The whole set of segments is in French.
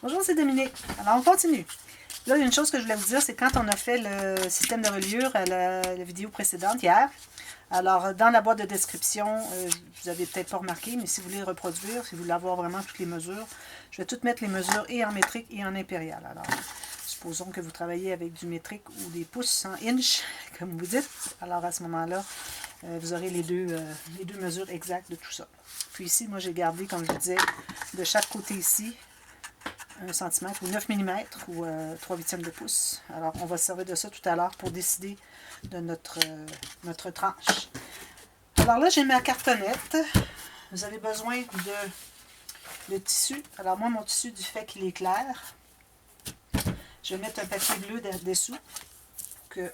Bonjour, c'est Dominique. Alors, on continue. Là, il y a une chose que je voulais vous dire, c'est quand on a fait le système de reliure à la vidéo précédente, hier. Alors, dans la boîte de description, vous n'avez peut-être pas remarqué, mais si vous voulez reproduire, si vous voulez avoir vraiment toutes les mesures, je vais toutes mettre les mesures et en métrique et en impérial. Alors, supposons que vous travaillez avec du métrique ou des pouces en inch, comme vous dites. Alors, à ce moment-là, vous aurez les deux mesures exactes de tout ça. Puis ici, moi, j'ai gardé, comme je vous disais, de chaque côté ici, 1 cm ou 9 mm ou 3/8 de pouce. Alors, on va se servir de ça tout à l'heure pour décider de notre tranche. Alors là, j'ai ma cartonnette. Vous avez besoin de tissu. Alors moi, mon tissu, du fait qu'il est clair, je vais mettre un papier bleu dessous pour que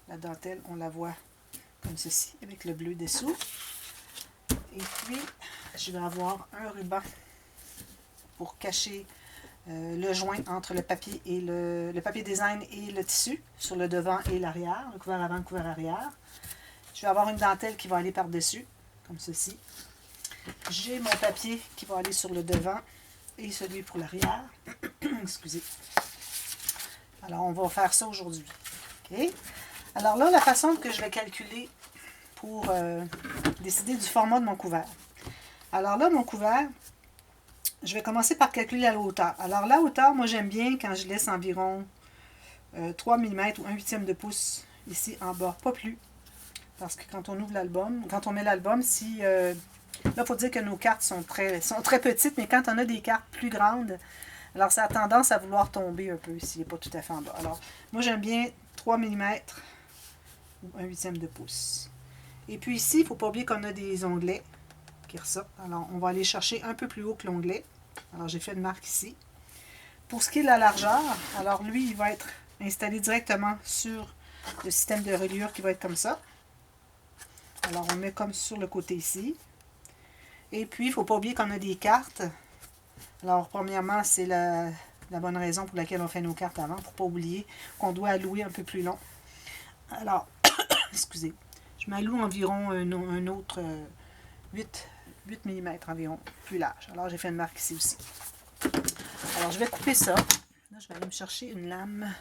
la dentelle, on la voit comme ceci, avec le bleu dessous. Et puis, je vais avoir un ruban pour cacher le joint entre le papier et le papier design et le tissu sur le devant et l'arrière, le couvert avant, le couvert arrière. Je vais avoir une dentelle qui va aller par-dessus, comme ceci. J'ai mon papier qui va aller sur le devant et celui pour l'arrière. Excusez. Alors, on va faire ça aujourd'hui. OK? Alors là, la façon que je vais calculer pour décider du format de mon couvert. Alors là, mon couvert, je vais commencer par calculer la hauteur. Alors la hauteur, moi j'aime bien quand je laisse environ 3 mm ou 1/8 de pouce ici en bas, pas plus. Parce que quand on ouvre l'album, quand on met l'album, si là, il faut dire que nos cartes sont très petites, mais quand on a des cartes plus grandes, alors ça a tendance à vouloir tomber un peu s'il n'est pas tout à fait en bas. Alors, moi j'aime bien 3 mm ou 1/8 de pouce. Et puis ici, il ne faut pas oublier qu'on a des onglets qui ressortent. Alors, on va aller chercher un peu plus haut que l'onglet. Alors, j'ai fait une marque ici. Pour ce qui est de la largeur, alors lui, il va être installé directement sur le système de reliure qui va être comme ça. Alors, on met comme sur le côté ici. Et puis, il ne faut pas oublier qu'on a des cartes. Alors, premièrement, c'est la bonne raison pour laquelle on fait nos cartes avant, pour ne pas oublier qu'on doit allouer un peu plus long. Alors, excusez, je m'alloue environ un autre 8 mm environ, plus large. Alors, j'ai fait une marque ici aussi. Alors, je vais couper ça. Là, je vais aller me chercher une lame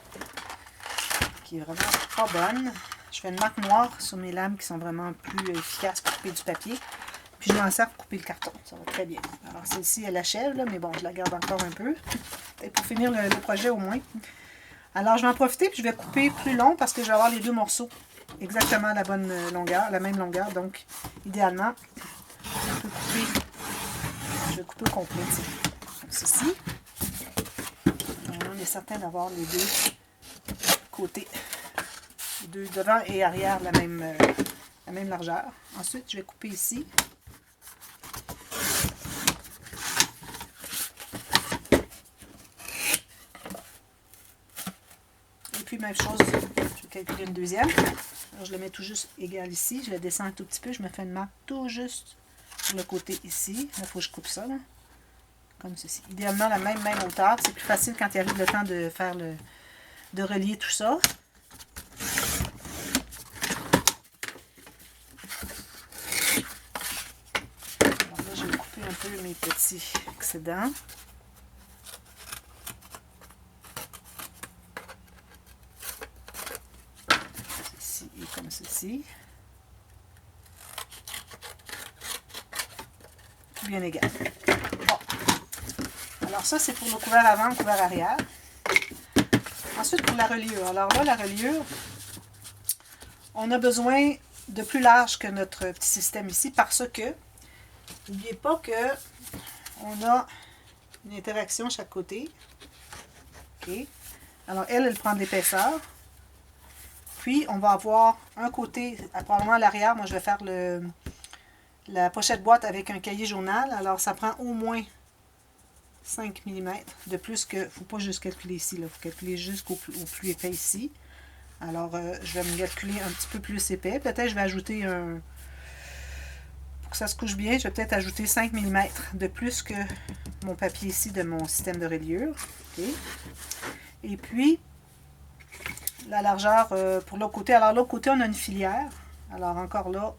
qui est vraiment pas bonne. Je fais une marque noire sur mes lames qui sont vraiment plus efficaces pour couper du papier. Puis, je m'en sers pour couper le carton. Ça va très bien. Alors, celle-ci, elle achève, là, mais bon, je la garde encore un peu. Et pour finir le projet au moins. Alors, je vais en profiter puis je vais couper plus long parce que je vais avoir les deux morceaux exactement la bonne longueur, la même longueur. Donc, idéalement, je vais couper au complet, comme ceci. On est certain d'avoir les deux côtés, les deux devant et arrière la même largeur. Ensuite, je vais couper ici. Et puis, même chose, je vais calculer une deuxième. Alors, je le mets tout juste égal ici. Je le descends un tout petit peu. Je me fais une marque tout juste sur le côté ici. Là, il faut que je coupe ça, là. Comme ceci. Idéalement, la même hauteur. C'est plus facile quand il arrive le temps de faire de relier tout ça. Alors là, je vais couper un peu mes petits excédents. Ceci et comme ceci. Tout bien égal. Bon. Alors ça, c'est pour le couvert avant, le couvert arrière. Ensuite, pour la reliure. Alors là, la reliure, on a besoin de plus large que notre petit système ici parce que, n'oubliez pas que on a une interaction chaque côté. OK. Alors, elle prend de l'épaisseur. Puis, on va avoir un côté, probablement à l'arrière, moi je vais faire la pochette boîte avec un cahier journal. Alors, ça prend au moins 5 mm de plus que, il ne faut pas juste calculer ici, il faut calculer jusqu'au plus épais ici. Alors, je vais me calculer un petit peu plus épais. Peut-être je vais ajouter pour que ça se couche bien, je vais peut-être ajouter 5 mm de plus que mon papier ici de mon système de reliure. Okay. Et puis, la largeur pour l'autre côté. Alors, l'autre côté, on a une filière. Alors, encore là,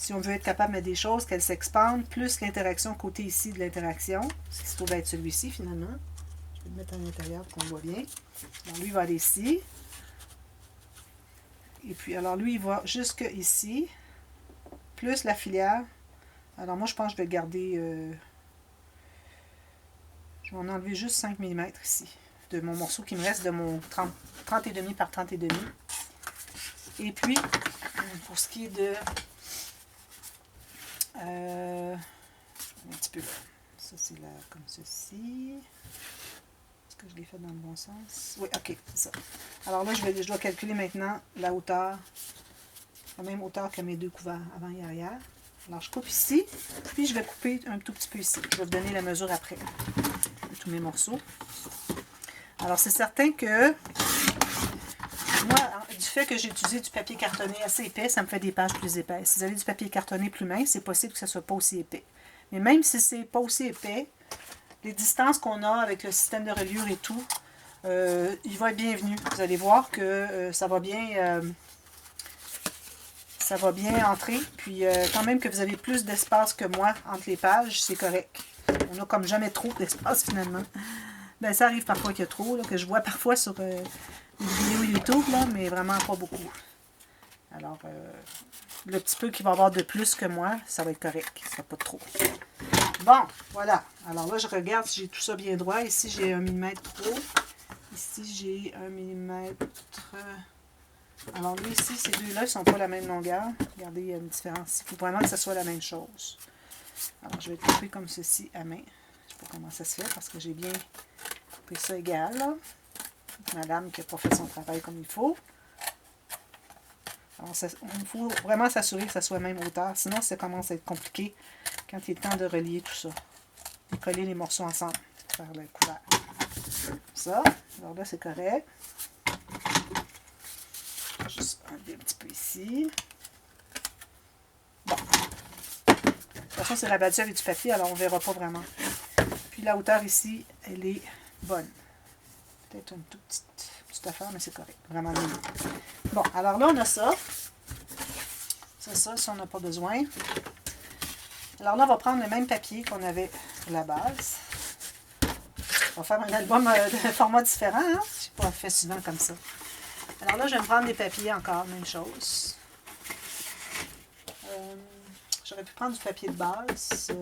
si on veut être capable de mettre des choses, qu'elles s'expandent, plus l'interaction côté ici de l'interaction, ce qui se trouve être celui-ci finalement. Je vais le mettre à l'intérieur pour qu'on voit bien. Alors, lui, il va aller ici. Et puis, alors, lui, il va jusque ici. Plus la filière. Alors, moi, je pense que je vais garder... je vais en enlever juste 5 mm ici. De mon morceau qui me reste de mon 30,5 par 30,5. Et puis, pour ce qui est de... un petit peu là. Ça, c'est là, comme ceci. Est-ce que je l'ai fait dans le bon sens? Oui, ok, c'est ça. Alors là, je dois calculer maintenant la hauteur, la même hauteur que mes deux couverts avant et arrière. Alors, je coupe ici, puis je vais couper un tout petit peu ici. Je vais vous donner la mesure après de tous mes morceaux. Alors, c'est certain que moi, du fait que j'ai utilisé du papier cartonné assez épais, ça me fait des pages plus épaisses. Si vous avez du papier cartonné plus mince, c'est possible que ça ne soit pas aussi épais. Mais même si c'est pas aussi épais, les distances qu'on a avec le système de reliure et tout, il va être bienvenu. Vous allez voir que ça va bien entrer. Puis quand même que vous avez plus d'espace que moi entre les pages, c'est correct. On n'a comme jamais trop d'espace finalement. Ben, ça arrive parfois qu'il y a trop, là, que je vois parfois sur les vidéos YouTube, là, mais vraiment pas beaucoup. Alors, le petit peu qu'il va y avoir de plus que moi, ça va être correct. Ça sera pas trop. Bon, voilà. Alors là, je regarde si j'ai tout ça bien droit. Ici, j'ai 1 mm trop. Ici, j'ai 1 mm. Alors lui, ici, ces deux-là, ils ne sont pas la même longueur. Regardez, il y a une différence. Il faut vraiment que ce soit la même chose. Alors, je vais couper comme ceci à main. Je ne sais pas comment ça se fait parce que j'ai bien coupé ça égal. Là. Ma lame qui n'a pas fait son travail comme il faut. Alors, il faut vraiment s'assurer que ça soit la même hauteur. Sinon, ça commence à être compliqué quand il est temps de relier tout ça. Et coller les morceaux ensemble pour faire le couvert. Ça. Alors là, c'est correct. Juste enlever un petit peu ici. Bon. De toute façon, c'est rabattu avec du papier, alors on ne verra pas vraiment. Puis la hauteur ici, elle est bonne. Peut-être une toute petite affaire, mais c'est correct. Vraiment bien. Bon, alors là, on a ça. C'est ça, si on n'a pas besoin. Alors là, on va prendre le même papier qu'on avait pour la base. On va faire un album de format différent. Hein? Je n'ai pas fait souvent comme ça. Alors là, je vais me prendre des papiers encore, même chose. J'aurais pu prendre du papier de base.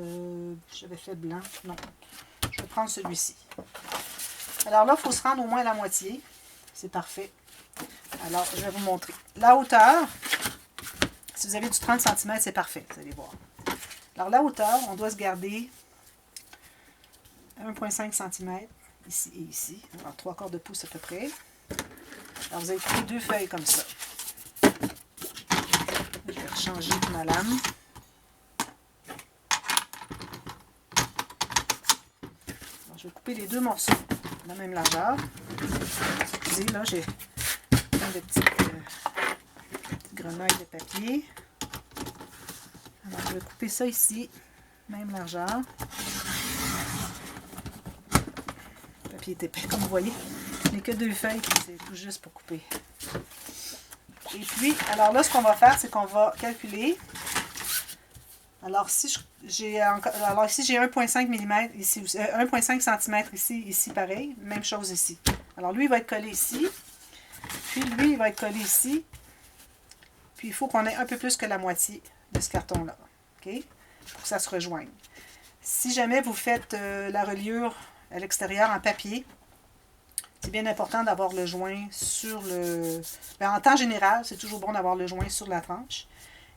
J'avais fait blanc. Non. Je vais prendre celui-ci. Alors là, il faut se rendre au moins à la moitié. C'est parfait. Alors, je vais vous montrer. La hauteur, si vous avez du 30 cm, c'est parfait. Vous allez voir. Alors, la hauteur, on doit se garder 1,5 cm ici et ici. Alors, 3/4 de pouce à peu près. Alors, vous allez couper deux feuilles comme ça. Je vais changer ma lame. Alors, je vais couper les deux morceaux de la même largeur. Excusez, là, j'ai plein de petites grenouilles de papier. Alors, je vais couper ça ici, même largeur. Le papier est épais, comme vous voyez. Je n'ai que deux feuilles, c'est tout juste pour couper. Et puis, alors là, ce qu'on va faire, c'est qu'on va calculer. Alors, si j'ai alors ici, j'ai 1,5 mm, ici, 1,5 cm ici, pareil. Même chose ici. Alors, lui, il va être collé ici. Puis, lui, il va être collé ici. Puis, il faut qu'on ait un peu plus que la moitié de ce carton-là. OK? Pour que ça se rejoigne. Si jamais vous faites la reliure à l'extérieur en papier, c'est bien important d'avoir le joint sur le... Ben, en temps général, c'est toujours bon d'avoir le joint sur la tranche.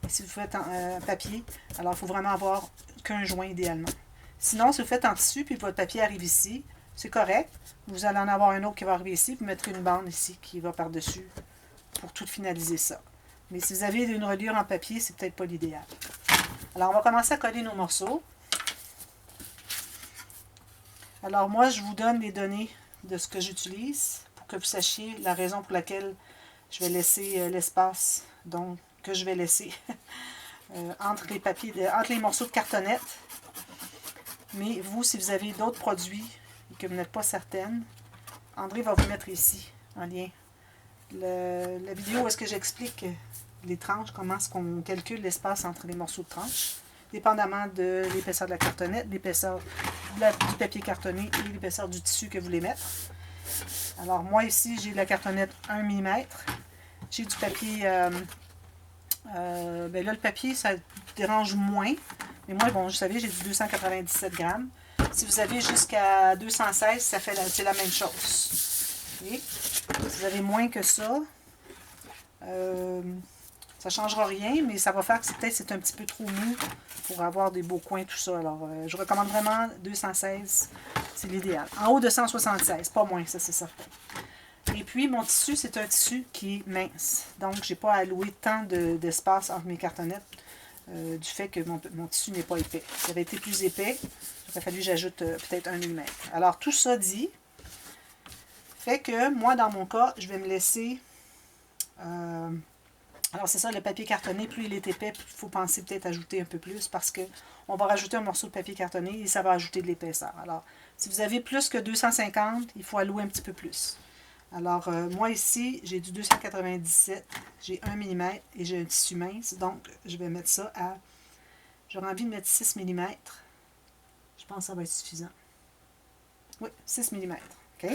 Et si vous faites en papier, alors il faut vraiment avoir qu'un joint idéalement. Sinon, si vous faites en tissu, puis votre papier arrive ici, c'est correct. Vous allez en avoir un autre qui va arriver ici, vous mettrez une bande ici qui va par-dessus pour tout finaliser ça. Mais si vous avez une reliure en papier, c'est peut-être pas l'idéal. Alors, on va commencer à coller nos morceaux. Alors, moi, je vous donne les données de ce que j'utilise pour que vous sachiez la raison pour laquelle je vais laisser l'espace donc que je vais laisser entre les papiers, entre les morceaux de cartonnette. Mais vous, si vous avez d'autres produits et que vous n'êtes pas certaine, André va vous mettre ici en lien la vidéo où est-ce que j'explique les tranches, comment est-ce qu'on calcule l'espace entre les morceaux de tranches. dépendamment de l'épaisseur de la cartonnette, l'épaisseur du papier cartonné et l'épaisseur du tissu que vous voulez mettre. Alors moi ici, j'ai de la cartonnette 1 mm. J'ai du papier, ben là le papier ça dérange moins. Mais moi, bon, vous savez, j'ai du 297 grammes. Si vous avez jusqu'à 216, c'est la même chose. Okay? Si vous avez moins que ça, ça ne changera rien, mais ça va faire que peut-être c'est un petit peu trop mou pour avoir des beaux coins, tout ça. Alors, je recommande vraiment 216, c'est l'idéal. En haut de 176, pas moins, ça c'est certain. Et puis, mon tissu, c'est un tissu qui est mince. Donc, je n'ai pas alloué tant d'espace entre mes cartonnettes du fait que mon tissu n'est pas épais. Si ça avait été plus épais, il aurait fallu que j'ajoute peut-être 1 mm. Alors, tout ça dit, fait que moi, dans mon cas, je vais me laisser... alors, c'est ça, le papier cartonné, plus il est épais, plus il faut penser peut-être ajouter un peu plus parce qu'on va rajouter un morceau de papier cartonné et ça va ajouter de l'épaisseur. Alors, si vous avez plus que 250, il faut allouer un petit peu plus. Alors, moi ici, j'ai du 297, j'ai 1 mm et j'ai un tissu mince. Donc, je vais mettre ça à... J'aurais envie de mettre 6 mm. Je pense que ça va être suffisant. Oui, 6 mm. OK?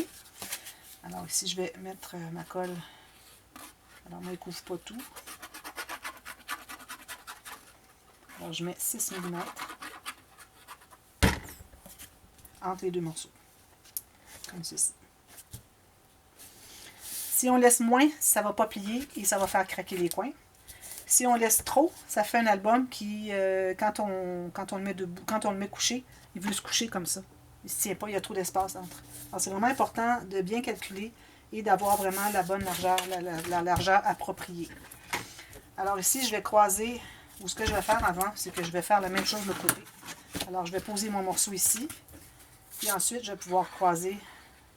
Alors, ici, je vais mettre ma colle. Alors, moi, il ne couvre pas tout. Alors, je mets 6 mm entre les deux morceaux. Comme ceci. Si on laisse moins, ça ne va pas plier et ça va faire craquer les coins. Si on laisse trop, ça fait un album qui, quand on le met debout, quand on le met couché, il veut se coucher comme ça. Il ne se tient pas, il y a trop d'espace entre. Alors, c'est vraiment important de bien calculer et d'avoir vraiment la bonne largeur, la largeur appropriée. Alors ici, je vais croiser, ou ce que je vais faire avant, c'est que je vais faire la même chose de l'autre côté. Alors, je vais poser mon morceau ici, puis ensuite, je vais pouvoir croiser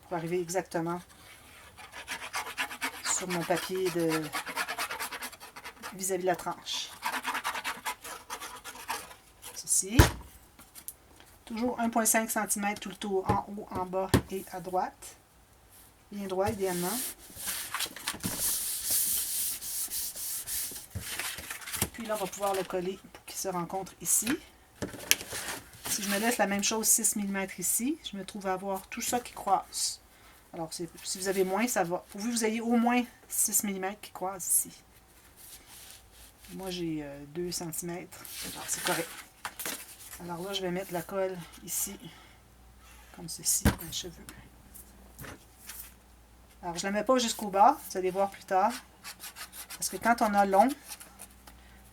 pour arriver exactement sur mon papier vis-à-vis de la tranche. Ceci. Toujours 1,5 cm tout le tour, en haut, en bas et à droite. Bien droit, idéalement. Puis là, on va pouvoir le coller pour qu'il se rencontre ici. Si je me laisse la même chose, 6 mm ici, je me trouve à avoir tout ça qui croise. Alors, si vous avez moins, ça va. Pourvu que vous ayez au moins 6 mm qui croisent ici. Moi, j'ai 2 cm. Alors, c'est correct. Alors là, je vais mettre la colle ici, comme ceci, dans les cheveux. Alors, je ne la mets pas jusqu'au bas, vous allez voir plus tard. Parce que quand on a long,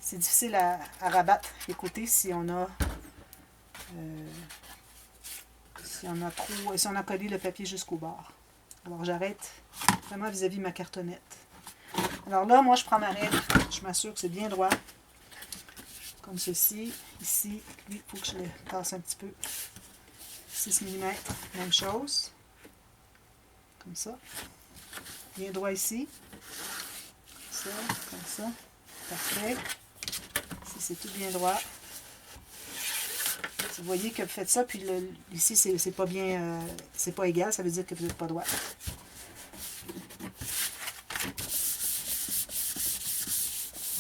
c'est difficile à rabattre les côtés si on a si on a collé le papier jusqu'au bord. Alors, j'arrête vraiment vis-à-vis de ma cartonnette. Alors là, moi, je prends ma règle, je m'assure que c'est bien droit. Comme ceci. Ici, lui, il faut que je le tasse un petit peu. 6 mm, même chose. Comme ça. Bien droit ici. Ça, comme ça. Parfait. Ici, c'est tout bien droit. Vous voyez que vous faites ça, puis ici, c'est pas bien, c'est pas égal, ça veut dire que vous n'êtes pas droit.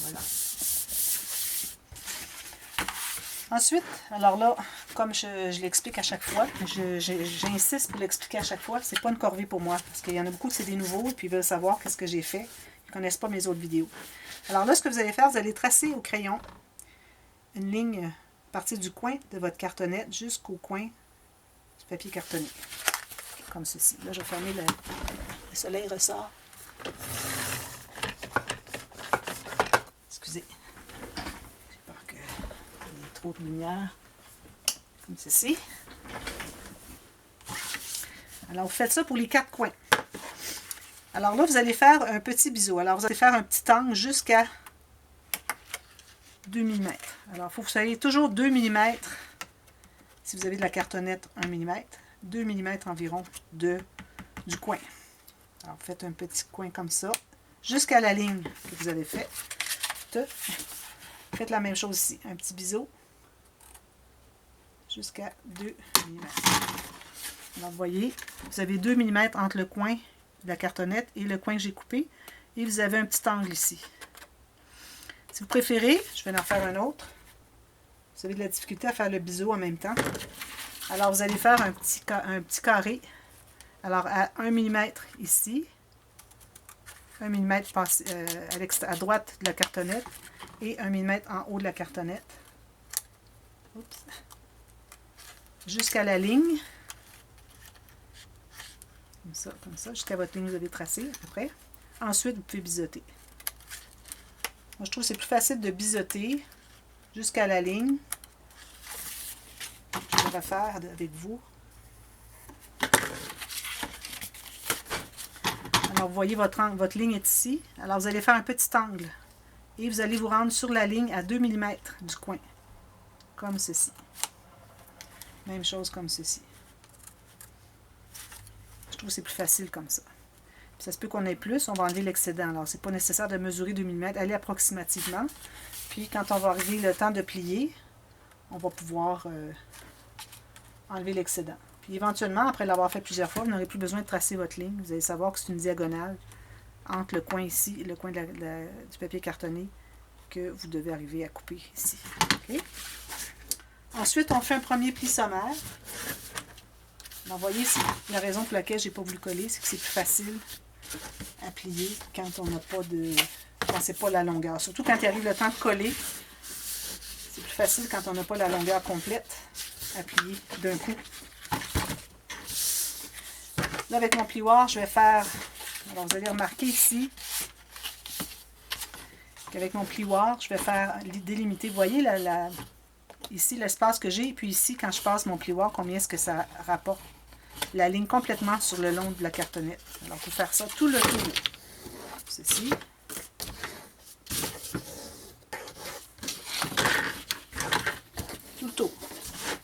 Voilà. Ensuite, alors là, comme je l'explique à chaque fois, j'insiste pour l'expliquer à chaque fois, c'est pas une corvée pour moi, parce qu'il y en a beaucoup que c'est des nouveaux, et puis ils veulent savoir qu'est-ce que j'ai fait, ils ne connaissent pas mes autres vidéos. Alors là, ce que vous allez faire, vous allez tracer au crayon une ligne à partir du coin de votre cartonnette jusqu'au coin du papier cartonné. Comme ceci. Là, je vais fermer le soleil ressort. Excusez. J'ai peur qu'il y ait trop de lumière. Comme ceci. Alors, vous faites ça pour les 4 coins. Alors là, vous allez faire un petit biseau. Alors, vous allez faire un petit angle jusqu'à 2 mm. Alors, il faut que vous soyez toujours 2 mm, si vous avez de la cartonnette 1 mm, 2 mm environ du coin. Alors, faites un petit coin comme ça, jusqu'à la ligne que vous avez faite. Faites la même chose ici, un petit biseau, jusqu'à 2 mm. Alors, vous voyez, vous avez 2 mm entre le coin de la cartonnette et le coin que j'ai coupé, et vous avez un petit angle ici. Si vous préférez, je vais en faire un autre. vous avez de la difficulté à faire le biseau en même temps. Alors, vous allez faire un petit carré. Alors, à 1 mm ici, 1 mm à droite de la cartonnette et 1 mm en haut de la cartonnette. Oups. Jusqu'à la ligne. Comme ça, jusqu'à votre ligne que vous avez tracée à peu près. Ensuite, vous pouvez biseauter. Moi, je trouve que c'est plus facile de biseauter jusqu'à la ligne. Je vais refaire avec vous. Alors, vous voyez, votre ligne est ici. Alors, vous allez faire un petit angle. Et vous allez vous rendre sur la ligne à 2 mm du coin. Comme ceci. Même chose comme ceci. Je trouve que c'est plus facile comme ça. Puis ça se peut qu'on ait plus, on va enlever l'excédent. Alors, c'est pas nécessaire de mesurer 2 mm, aller approximativement. Puis, quand on va arriver le temps de plier, on va pouvoir enlever l'excédent. Puis, éventuellement, après l'avoir fait plusieurs fois, vous n'aurez plus besoin de tracer votre ligne. Vous allez savoir que c'est une diagonale entre le coin ici et le coin du papier cartonné que vous devez arriver à couper ici. Okay? Ensuite, on fait un premier pli sommaire. Vous voyez, la raison pour laquelle je n'ai pas voulu coller, c'est que c'est plus facile à plier quand on n'a pas de. Quand c'est pas la longueur. Surtout quand il arrive le temps de coller, c'est plus facile quand on n'a pas la longueur complète à plier d'un coup. Là, avec mon plioir, je vais faire. Alors, vous allez remarquer ici qu'avec mon plioir, je vais faire délimiter. Vous voyez ici l'espace que j'ai, et puis ici, quand je passe mon plioir, combien est-ce que ça rapporte la ligne complètement sur le long de la cartonnette. Alors, il faut faire ça tout le tour. Ceci. Tout le tour.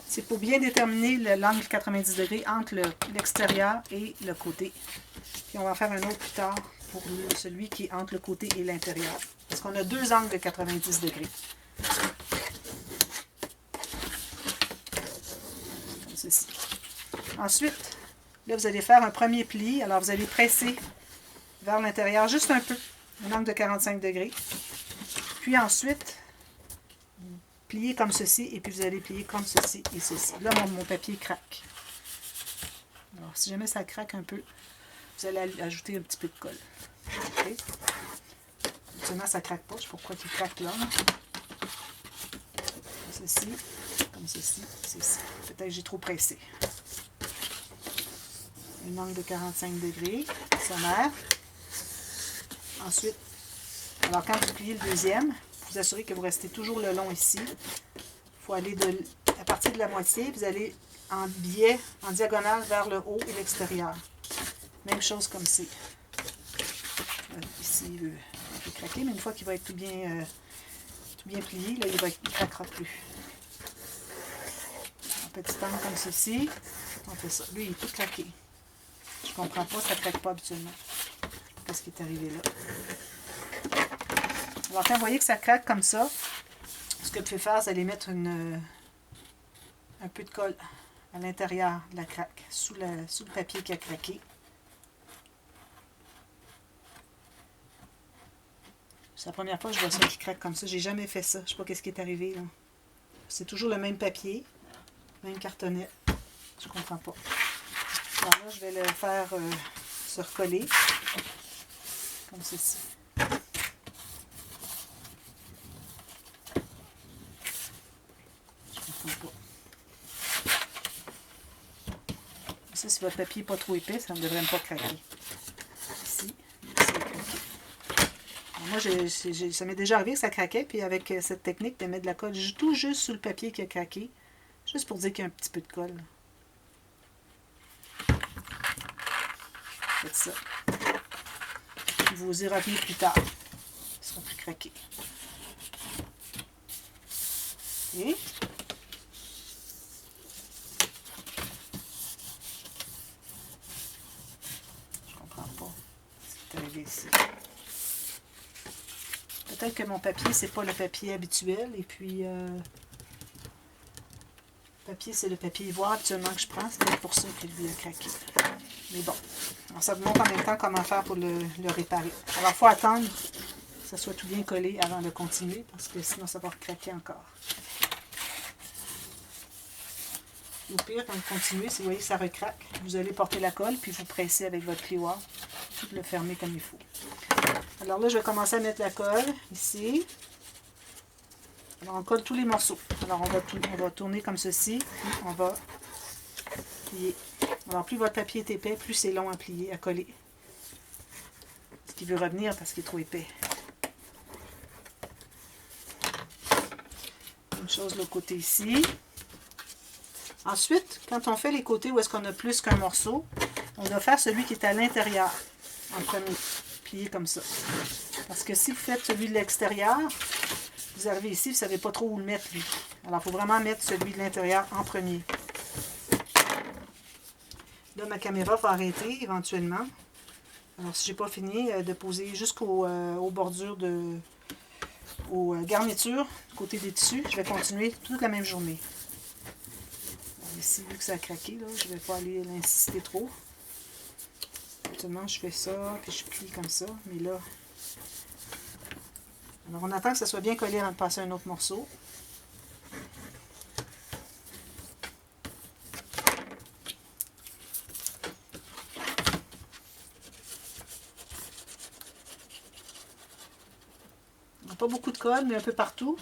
C'est pour bien déterminer l'angle 90 degrés entre l'extérieur et le côté. Puis on va en faire un autre plus tard pour celui qui est entre le côté et l'intérieur. Parce qu'on a deux angles de 90 degrés. Comme ceci. Ensuite, là, vous allez faire un premier pli. Alors, vous allez presser vers l'intérieur juste un peu, un angle de 45 degrés. Puis ensuite, plier comme ceci, et puis vous allez plier comme ceci et ceci. Là, mon papier craque. Alors, si jamais ça craque un peu, vous allez ajouter un petit peu de colle. Okay. Seulement, ça ne craque pas. Je sais pas pourquoi il craque là. Comme ceci, ceci. Peut-être que j'ai trop pressé. Un angle de 45 degrés, sommaire. Ensuite, alors quand vous pliez le deuxième, vous assurez que vous restez toujours le long ici. Il faut aller à partir de la moitié, vous allez en biais, en diagonale vers le haut et l'extérieur. Même chose comme ici. Ici, il peut craquer, mais une fois qu'il va être tout bien plié, là, il ne craquera plus. Un petit angle comme ceci, on fait ça. Lui, il est tout craqué. Je ne comprends pas, ça ne craque pas habituellement. Qu'est-ce qui est arrivé là? Alors, quand vous voyez que ça craque comme ça, ce que vous pouvez faire, c'est aller mettre un peu de colle à l'intérieur de la craque, sous le papier qui a craqué. C'est la première fois que je vois ça qui craque comme ça. J'ai jamais fait ça. Je ne sais pas qu'est-ce qui est arrivé là. C'est toujours le même papier, même cartonnet. Je ne comprends pas. Alors là, je vais le faire se recoller, comme ceci. Je ne comprends pas. Ça, si votre papier n'est pas trop épais, ça ne devrait même pas craquer. Ici, c'est craqué. Alors moi, ça m'est déjà arrivé que ça craquait, puis avec cette technique de mettre de la colle tout juste sous le papier qui a craqué, juste pour dire qu'il y a un petit peu de colle. Faites ça. Vous y revenez plus tard. Ils seront plus craqués. Et je comprends pas ce qui est arrivé ici. Peut-être que mon papier, c'est pas le papier habituel. Et puis, le papier, c'est le papier ivoire habituellement que je prends. C'est peut-être pour ça que lui a craqué. Mais bon, alors ça vous montre en même temps comment faire pour le réparer. Alors, il faut attendre que ça soit tout bien collé avant de continuer, parce que sinon, ça va craquer encore. Au pire, quand vous continuez, si vous voyez que ça recraque, vous allez porter la colle, puis vous pressez avec votre plioir, tout le fermer comme il faut. Alors là, je vais commencer à mettre la colle ici. Alors, on colle tous les morceaux. Alors, on va tourner comme ceci, puis on va plier. Alors, plus votre papier est épais, plus c'est long à plier, à coller. Ce qui veut revenir parce qu'il est trop épais. Même chose de l'autre côté ici. Ensuite, quand on fait les côtés où est-ce qu'on a plus qu'un morceau, on doit faire celui qui est à l'intérieur en premier. Plier comme ça. Parce que si vous faites celui de l'extérieur, vous arrivez ici, vous ne savez pas trop où le mettre, lui. Alors, il faut vraiment mettre celui de l'intérieur en premier. Là, ma caméra va arrêter éventuellement. Alors, si je n'ai pas fini de poser jusqu'aux bordures aux garnitures, du côté des tissus, je vais continuer toute la même journée. Alors, ici, vu que ça a craqué, là, je ne vais pas aller l'insister trop. Actuellement, je fais ça, puis je plie comme ça, mais là... Alors, on attend que ça soit bien collé avant de passer à un autre morceau. On n'a pas beaucoup de colle, mais un peu partout.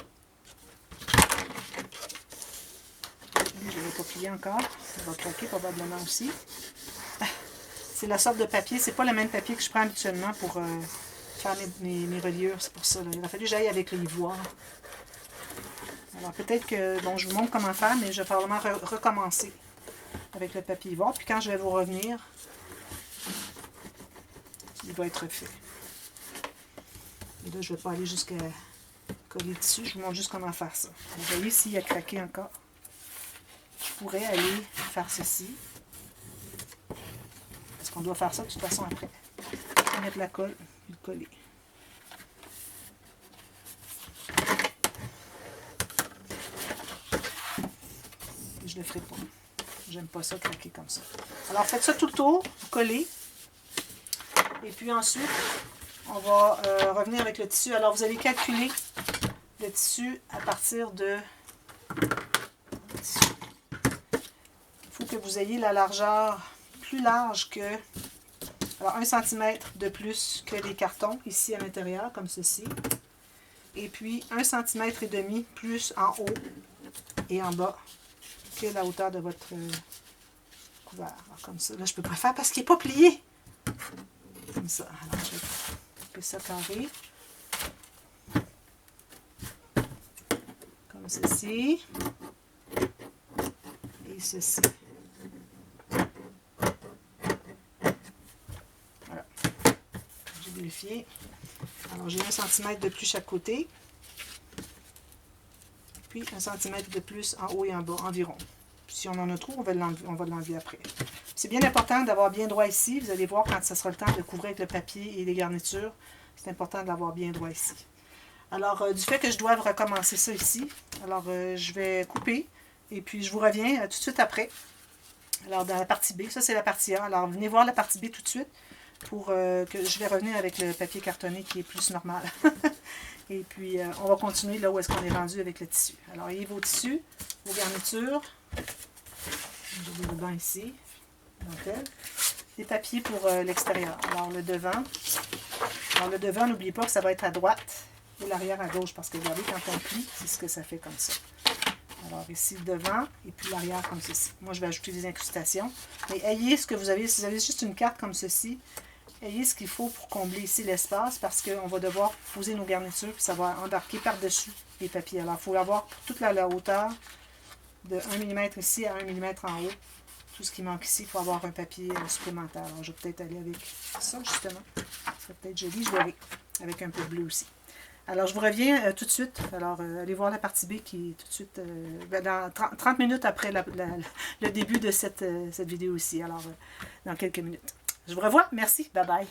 Je ne vais pas plier encore. Ça va craquer probablement aussi. C'est la sorte de papier. C'est pas le même papier que je prends habituellement pour faire mes reliures. C'est pour ça. Là. Il a fallu que j'aille avec le ivoire. Alors peut-être que, bon, je vous montre comment faire, mais je vais probablement recommencer avec le papier ivoire. Puis quand je vais vous revenir, il va être fait. Et là, je ne vais pas aller jusqu'à coller dessus. Je vous montre juste comment faire ça. Vous voyez s'il a craqué encore. Je pourrais aller faire ceci. Parce qu'on doit faire ça de toute façon après. Mettre la colle et le coller. Je ne le ferai pas. J'aime pas ça craquer comme ça. Alors faites ça tout le tour, collez. Et puis ensuite, on va revenir avec le tissu. Alors vous allez calculer le tissu à partir de... Il faut que vous ayez la largeur plus large que... Alors 1 cm de plus que les cartons ici à l'intérieur, comme ceci. Et puis 1,5 cm plus en haut et en bas que la hauteur de votre couvert. Alors, comme ça. Là, je ne peux pas faire parce qu'il n'est pas plié. Comme ça. Alors, je vais couper ça carré. Comme ceci. Et ceci. Voilà. J'ai vérifié. Alors, j'ai 1 cm de plus chaque côté. Puis 1 cm de plus en haut et en bas, environ. Puis si on en a trop, on va l'enlever après. C'est bien important d'avoir bien droit ici. Vous allez voir quand ce sera le temps de couvrir avec le papier et les garnitures. C'est important de l'avoir bien droit ici. Alors, du fait que je dois recommencer ça ici, alors je vais couper et puis je vous reviens tout de suite après. Alors, dans la partie B, ça c'est la partie A. Alors, venez voir la partie B tout de suite pour que je vais revenir avec le papier cartonné qui est plus normal. Et puis, on va continuer là où est-ce qu'on est rendu avec le tissu. Alors, ayez vos tissus, vos garnitures. J'ai des rubans ici. Dentelle. Des papiers pour l'extérieur. Alors, le devant. Alors, le devant, n'oubliez pas que ça va être à droite et l'arrière à gauche. Parce que regardez, quand on plie, c'est ce que ça fait comme ça. Alors, ici, le devant et puis l'arrière comme ceci. Moi, je vais ajouter des incrustations. Mais ayez ce que vous avez. Si vous avez juste une carte comme ceci, ayez ce qu'il faut pour combler ici l'espace parce qu'on va devoir poser nos garnitures puis ça va embarquer par-dessus les papiers. Alors, il faut avoir pour toute la hauteur de 1 mm ici à 1 mm en haut. Tout ce qui manque ici, il faut avoir un papier supplémentaire. Alors, je vais peut-être aller avec ça, justement. Ça serait peut-être joli, je verrai. Avec un peu de bleu aussi. Alors, je vous reviens tout de suite. Alors, allez voir la partie B qui est tout de suite dans 30 minutes après le début de cette vidéo ici. Alors, dans quelques minutes. Je vous revois. Merci. Bye bye.